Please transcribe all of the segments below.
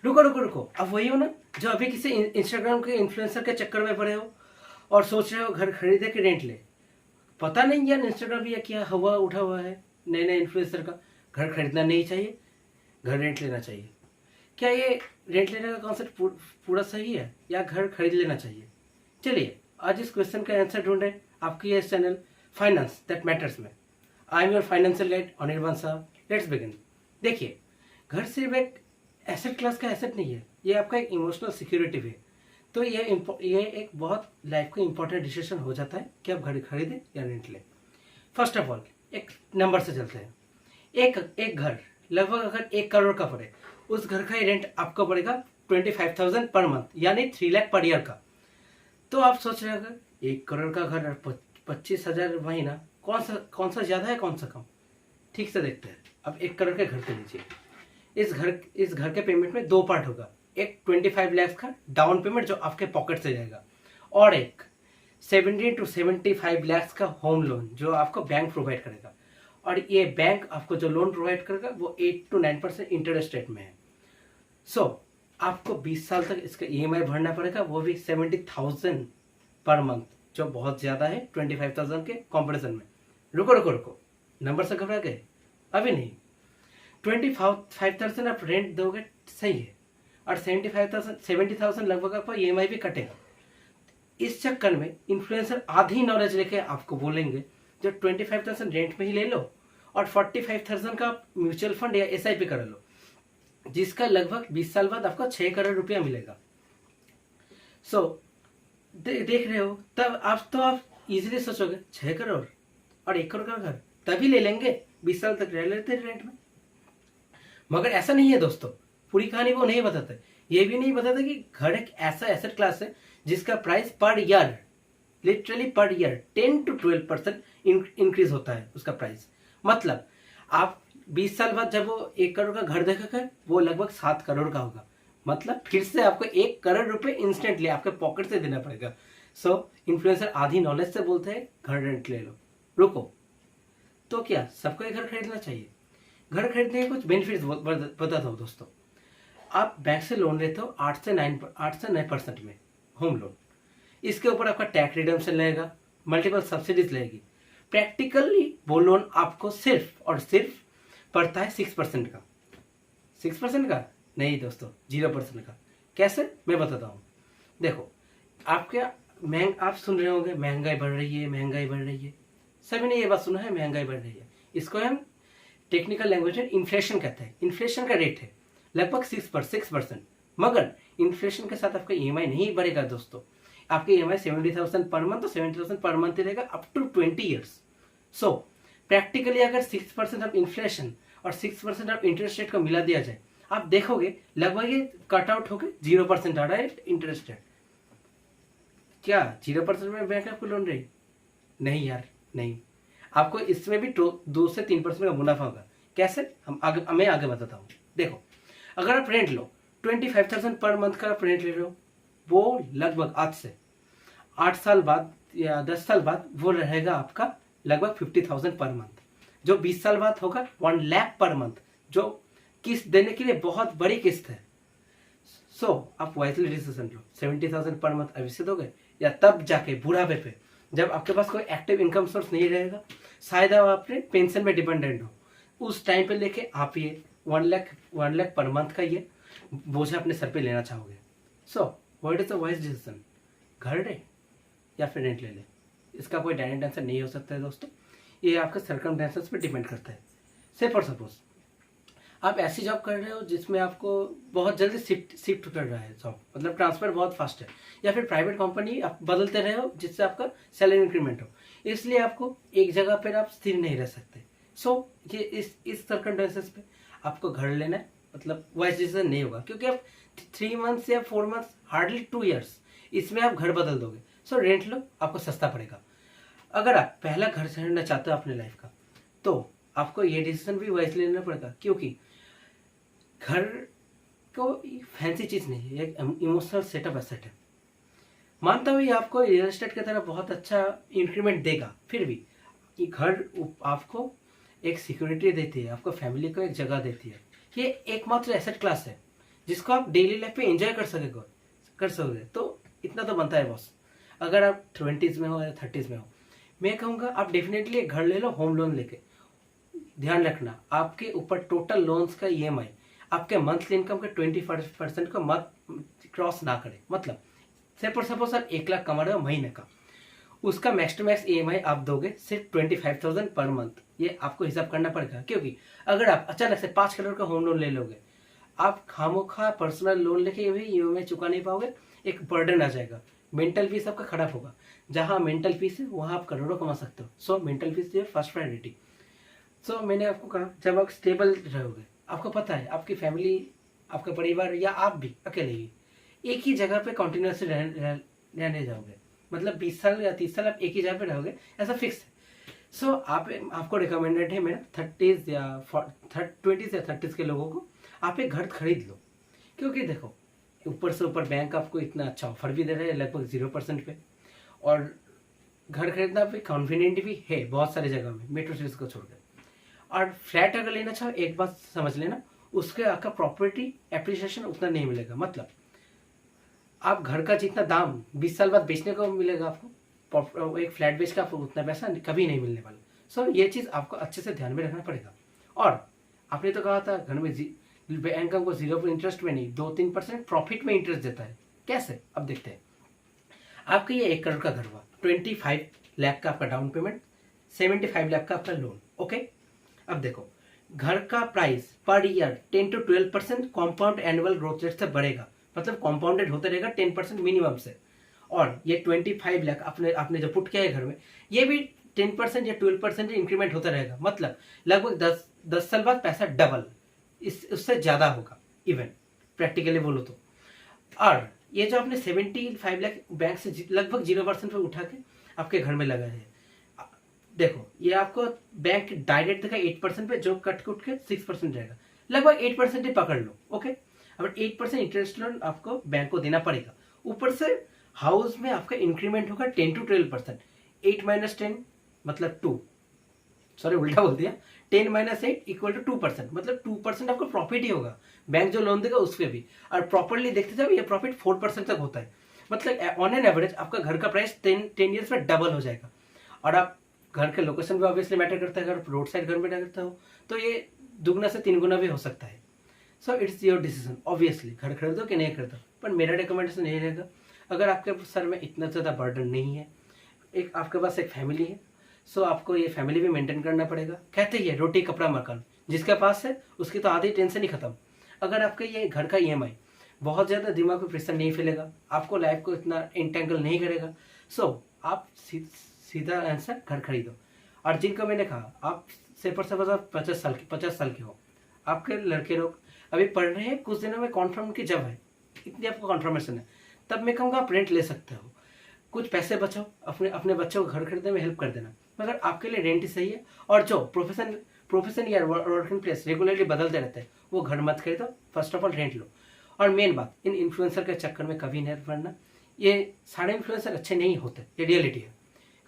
रुको रुको रुको, अब वही हो ना जो अभी किसी इंस्टाग्राम के इन्फ्लुएंसर के चक्कर में पड़े हो और सोच रहे हो घर खरीदे कि रेंट ले। पता नहीं यार इंस्टाग्राम या क्या हवा उठा हुआ है नए नए इन्फ्लुएंसर का, घर खरीदना नहीं चाहिए, घर रेंट लेना चाहिए। क्या ये रेंट लेने का कॉन्सेप्ट पूरा सही है या घर खरीद लेना चाहिए? चलिए आज इस क्वेश्चन का आंसर ढूंढे आपकी इस चैनल फाइनेंस दैट मैटर्स में। I am your financial guide Anirban साहब। Let's begin. देखिए, घर सिर्फ एक एसेट क्लास का एसेट नहीं है, ये आपका एक इमोशनल सिक्योरिटी भी है। तो ये एक बहुत लाइफ का इंपॉर्टेंट डिसीजन हो जाता है कि आप घर खरीदें या रेंट लें। फर्स्ट ऑफ ऑल एक नंबर से चलते हैं। एक घर लगभग अगर 1 करोड़ का पड़े, उस घर का ही रेंट आपको पड़ेगा 25,000 पर मंथ, यानी 3 लाख पर ईयर का। तो आप सोच रहे हैं 1 करोड़ का घर 25,000 महीना, कौन सा ज्यादा है कौन सा कम? ठीक से देखते हैं। अब 1 करोड़ के घर के लीजिए, इस घर के पेमेंट में 2 पार्ट होगा। एक 25 लाख का डाउन पेमेंट जो आपके पॉकेट से जाएगा, और एक 70 to 75 लाख का होम लोन जो आपको बैंक प्रोवाइड करेगा। और ये बैंक आपको जो लोन प्रोवाइड करेगा वो 8 to 9% इंटरेस्ट रेट में है। सो आपको 20 साल तक इसका EMI भरना पड़ेगा, वो भी 70,000 पर मंथ, जो बहुत ज्यादा है 25,000 के कॉम्पेरिजन में। रुको रुको रुको, नंबर से घबरा गए? अभी नहीं। 25,000 आप रेंट दोगे सही है, और 70,000 लगभग आपका EMI भी कटेगा। इस चक्कर में इन्फ्लुएंसर आधी नॉलेज लेके आपको बोलेंगे जो 25,000 रेंट में ही ले लो और 45,000 का म्यूचुअल फंड या SIP कर लो, जिसका लगभग 20 साल बाद आपको 6 करोड़ रुपया मिलेगा। देख रहे हो, तब आप इजीली सोचोगे 6 करोड़ और 1 करोड़ का घर तभी ले लेंगे, 20 साल तक रह लेते रेंट में। मगर ऐसा नहीं है दोस्तों, पूरी कहानी वो नहीं बताते। ये भी नहीं बताते कि घर एक ऐसा एसेट क्लास है जिसका price per year, literally per year 10 to 12% increase होता है उसका प्राइस। मतलब आप 20 साल बाद जब वो 1 करोड़ का घर देखेगा, वो लगभग 7 करोड़ का होगा। मतलब फिर से आपको 1 करोड़ रुपए इंस्टेंटली आपके पॉकेट से देना पड़ेगा। इन्फ्लुएंसर आधी नॉलेज से बोलते हैं घर रेंट ले लो। रुको, तो क्या सबको एक घर खरीदना चाहिए? घर खरीदने के कुछ बेनिफिट्स बताता हूँ दोस्तों। आप बैंक से लोन लेते हो 8 से 9% में होम लोन। इसके ऊपर आपका टैक्स रिडम्पशन लगेगा, मल्टीपल सब्सिडीज लगेगी। प्रैक्टिकली वो लोन आपको सिर्फ और सिर्फ पड़ता है 6% का। 6% का नहीं दोस्तों, 0% का। कैसे, मैं बताता हूँ। देखो, आप सुन रहे होंगे महंगाई बढ़ रही है, महंगाई बढ़ रही है। सभी ने ये बात सुना है, महंगाई बढ़ रही है। इसको हम टेक्निकल लैंग्वेज में इन्फ्लेशन कहते हैं। इन्फ्लेशन का रेट है लगभग 6%। मगर इन्फ्लेशन के साथ आपका EMI नहीं बढ़ेगा दोस्तों। आपके EMI 70,000 पर मंथ, तो 70,000 पर मंथ ही रहेगा अप टू 20 ईयर्स। प्रैक्टिकली अगर 6% ऑफ इन्फ्लेशन और 6% ऑफ इंटरेस्ट रेट को मिला दिया जाए, आप देखोगे लगभग ये कट आउट होकर 0% आ रहा है इंटरेस्ट रेट। क्या 0% में बैंक आपको लोन रही? नहीं यार, नहीं। आपको इसमें भी 2 से 3% का मुनाफा होगा। कैसे, मैं आगे बताता हूँ। देखो, अगर आप रेंट लो 25,000 पर मंथ का आप रेंट ले रहे हो, वो लगभग आज से 8 साल बाद या 10 साल बाद वो रहेगा आपका लगभग 50,000 पर मंथ, जो 20 साल बाद होगा 1 लाख पर मंथ, जो किस्त देने के लिए बहुत बड़ी किस्त है। आप वाइजली डिसीजन लो। 70,000 पर मंथ अभी से दोगे, या तब जाके बुढ़ापे पे जब आपके पास कोई एक्टिव इनकम सोर्स नहीं रहेगा, शायद आप अपने पेंशन में डिपेंडेंट हो, उस टाइम पे लेके आप ये 1 लाख पर मंथ का ये बोझा अपने सर पे लेना चाहोगे। What is the wise decision, घर ले या फिर रेंट ले ले? इसका कोई डायरेक्ट आंसर नहीं हो सकता है दोस्तों, ये आपके सर्कमस्टेंसेस पे डिपेंड करता है। से फॉर सपोज आप ऐसी जॉब कर रहे हो जिसमें आपको बहुत जल्दी शिफ्ट कर रहा है जॉब, मतलब ट्रांसफर बहुत फास्ट है, या फिर प्राइवेट कंपनी आप बदलते रहे हो जिससे आपका सैलरी इंक्रीमेंट हो, इसलिए आपको एक जगह पर आप स्थिर नहीं रह सकते। ये इस सर्कमस्टेंसेस पे आपको घर लेना है, मतलब वाइज डिसीजन नहीं होगा, क्योंकि आप 3 मंथ्स या 4 मंथ्स, हार्डली 2 ईयर्स, इसमें आप घर बदल दोगे। रेंट लो, आपको सस्ता पड़ेगा। अगर आप पहला घर खरीदना चाहते हो अपने लाइफ का, तो आपको ये डिसीजन भी वाइजली लेना पड़ेगा, क्योंकि घर को फैंसी चीज नहीं है, एक इमोशनल सेटअप एसेट है। मानता हूँ ये आपको रियल एस्टेट की तरह बहुत अच्छा इंक्रीमेंट देगा, फिर भी ये घर आपको एक सिक्योरिटी देती है, आपको फैमिली को एक जगह देती है। ये एकमात्र एसेट क्लास है जिसको आप डेली लाइफ पे एंजॉय कर सकोगे। तो इतना तो बनता है बॉस। अगर आप 20s में हो या 30s में हो, मैं कहूँगा आप डेफिनेटली एक घर ले लो होम लोन लेके। ध्यान रखना आपके ऊपर टोटल लोन्स का EMI आपके मंथली इनकम के 20% को मत क्रॉस ना करे। मतलब सपोज आप 1 लाख कमा रहे हो महीने का, उसका मैक्स टू मैक्स EMI आप दोगे सिर्फ 25,000 पर मंथ। ये आपको हिसाब करना पड़ेगा, क्योंकि अगर आप अचानक से 5 करोड़ का होम लोन ले लोगे, आप खामोखा पर्सनल लोन लेके भी EMI चुका नहीं पाओगे, एक बर्डन आ जाएगा, मेंटल पीस आपका खराब होगा। जहाँ मेंटल पीस है वहाँ आप करोड़ों कमा सकते हो। So mental peace is first priority. So मैंने आपको कहा, जब आप स्टेबल रहोगे, आपको पता है आपकी फैमिली, आपका परिवार या आप भी अकेले ही एक ही जगह पे कंटिन्यूसली रहने जाओगे। मतलब 20 साल या 30 साल आप एक ही जगह पे रहोगे, ऐसा फिक्स है। सो आपको रिकमेंडेड है मेरा 20s या 30s के लोगों को आप एक घर खरीद लो। क्योंकि देखो, ऊपर से ऊपर बैंक आपको इतना अच्छा ऑफर भी दे रहे हैं लगभग 0% पे, और घर खरीदना भी कन्वीनियंट भी है बहुत सारी जगह में, मेट्रो सिटीज को छोड़कर। और फ्लैट अगर लेना चाहो, एक बात समझ लेना, उसके आपका प्रॉपर्टी एप्रिसिएशन उतना नहीं मिलेगा। मतलब आप घर का जितना दाम 20 साल बाद बेचने को मिलेगा आपको, एक फ्लैट बेच का आपको उतना पैसा कभी नहीं मिलने वाला। सो ये चीज़ आपको अच्छे से ध्यान में रखना पड़ेगा। और आपने तो कहा था घर में बैंक आपको 0 इंटरेस्ट में नहीं, 2-3% प्रॉफिट में इंटरेस्ट देता है। कैसे, अब देखते हैं। आपका ये 1 करोड़ का घर हुआ, 25 लाख का आपका डाउन पेमेंट, 75 लाख का आपका लोन। ओके, अब देखो, घर का price per year 10 to 12% compound annual growth rate से बढ़ेगा। मतलब कॉम्पाउंडेड होते रहेगा 10% मिनिमम से। और ये 25 लाख आपने जो पुट किया है घर में, ये भी 10% या 12% इंक्रीमेंट होता रहेगा। मतलब लगभग 10 साल बाद पैसा डबल, उससे ज़्यादा होगा इवन, प्रैक्टिकली बोलो तो। और ये जो आपने 75 लाख बैंक से लगभग 0% पे उठा के आपके घर में लगा है, देखो ये आपको बैंक डायरेक्ट देगा 8% पे, जो कट कुट के 6% रहेगा, लगभग 8% ही पकड़ लो। ओके, अब 8% इंटरेस्ट लोन आपको बैंक को देना पड़ेगा। ऊपर से हाउस में आपका इंक्रीमेंट होगा 10 to 12%। 8 - 10 मतलब 2, सॉरी उल्टा बोल दिया, 10 - 8 = 2%। मतलब 2% आपको प्रॉफिट ही होगा, बैंक जो लोन देगा उस पर भी। और प्रॉपरली देखते जाओ, ये प्रॉफिट 4% तक होता है। मतलब ऑन एन एवरेज आपका घर का प्राइस 10 ईयर्स में डबल हो जाएगा। और आप घर के लोकेशन भी ऑब्वियसली मैटर करता है, अगर रोड साइड घर में करते हो तो ये 2 से 3 गुना भी हो सकता है। So it's your decision, obviously घर खरीदो कि नहीं खरीदो। पर मेरा रिकमेंडेशन यही रहेगा, अगर आपके सर में इतना ज़्यादा बर्डन नहीं है, एक आपके पास एक फैमिली है, सो आपको ये फैमिली भी मेंटेन करना पड़ेगा। कहते ही है रोटी कपड़ा मकान, जिसके पास है उसकी तो आधी टेंशन ही खत्म। अगर आपका ये घर का EMI बहुत ज़्यादा दिमाग पे प्रेशर नहीं फैलेगा, आपको लाइफ को इतना इंटेंगल नहीं करेगा, सो आप सीधा आंसर घर खरीदो। और जिनको मैंने कहा, आप से 50 साल के हो, आपके लड़के लोग अभी पढ़ रहे हैं, कुछ दिनों में कॉन्फर्म की जब है, इतनी आपको कॉन्फर्मेशन है, तब मैं कहूँगा आप रेंट ले सकते हो। कुछ पैसे बचाओ, अपने बच्चों को घर खरीदने में हेल्प कर देना। मगर आपके लिए रेंट ही सही है। और जो प्रोफेशन या वर्किंग प्लेस रेगुलरली बदलते रहते हैं, वो घर मत खरीदो, फर्स्ट ऑफ ऑल रेंट लो। और मेन बात, इन इन्फ्लुएंसर के चक्कर में कभी नहीं पड़ना। ये सारे इन्फ्लुएंसर अच्छे नहीं होते, ये रियलिटी है।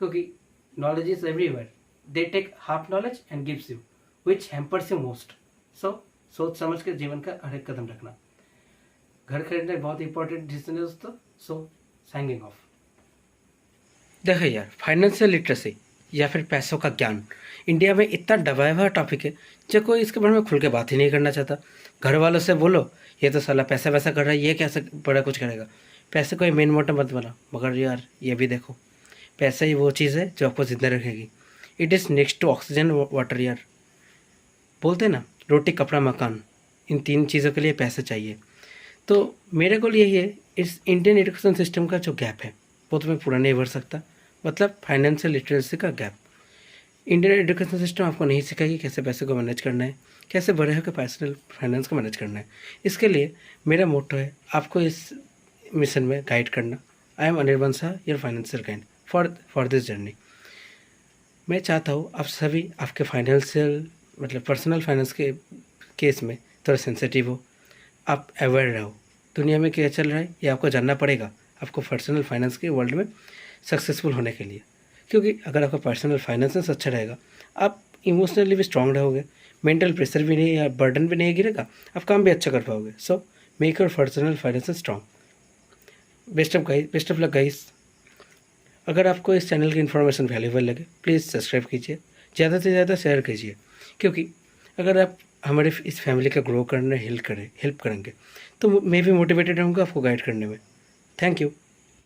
क्योंकि knowledge is everywhere, they take half knowledge and gives you which hampers you most. So सोच समझ के जीवन का हर एक कदम रखना। घर खरीदना बहुत इंपॉर्टेंट डिसीजन है दोस्तों। सो साइनिंग ऑफ। देखो यार, फाइनेंशियल लिटरेसी या फिर पैसों का ज्ञान इंडिया में इतना दबाया हुआ टॉपिक है, जो कोई इसके बारे में खुल के बात ही नहीं करना चाहता। घर वालों से बोलो, ये तो साला पैसा वैसा कर रहा है, ये कैसे बड़ा कुछ करेगा, पैसे कोई मेन मोटिव मत बना। मगर यार ये भी देखो, पैसा ही वो चीज़ है जो आपको जिंदा रखेगी। It is next to oxygen water. यार बोलते ना, रोटी कपड़ा मकान, इन 3 चीज़ों के लिए पैसे चाहिए। तो मेरे को यही है, इस इंडियन एजुकेशन सिस्टम का जो गैप है वो तो मैं पूरा नहीं भर सकता। मतलब फाइनेंशियल लिटरेसी का गैप। इंडियन एजुकेशन सिस्टम आपको नहीं सिखाएगी कैसे पैसे को मैनेज करना है, कैसे बड़े होकर पर्सनल फाइनेंस को मैनेज करना है। इसके लिए मेरा मोटो है आपको इस मिशन में गाइड करना। I am Anirban Shah, your financial guide for this journey. मैं चाहता हूँ आप सभी आपके फाइनेंशियल मतलब पर्सनल फाइनेंस के केस में थोड़ा सेंसिटिव हो, आप अवेयर रहो। दुनिया में क्या चल रहा है ये आपको जानना पड़ेगा, आपको पर्सनल फाइनेंस के वर्ल्ड में सक्सेसफुल होने के लिए। क्योंकि अगर आपका पर्सनल फाइनेंस अच्छा रहेगा, आप इमोशनली भी स्ट्रांग रहोगे, मेंटल प्रेशर भी नहीं या बर्डन भी नहीं गिरेगा, आप काम भी अच्छा कर पाओगे। So make your personal finance strong. Best of luck guys. अगर आपको इस चैनल की इन्फॉर्मेशन वैल्यूबल लगे प्लीज़ सब्सक्राइब कीजिए, ज़्यादा से ज़्यादा शेयर कीजिए, क्योंकि अगर आप हमारे इस फैमिली का ग्रो करने हेल्प करेंगे तो मैं भी मोटिवेटेड रहूँगा आपको गाइड करने में। Thank you.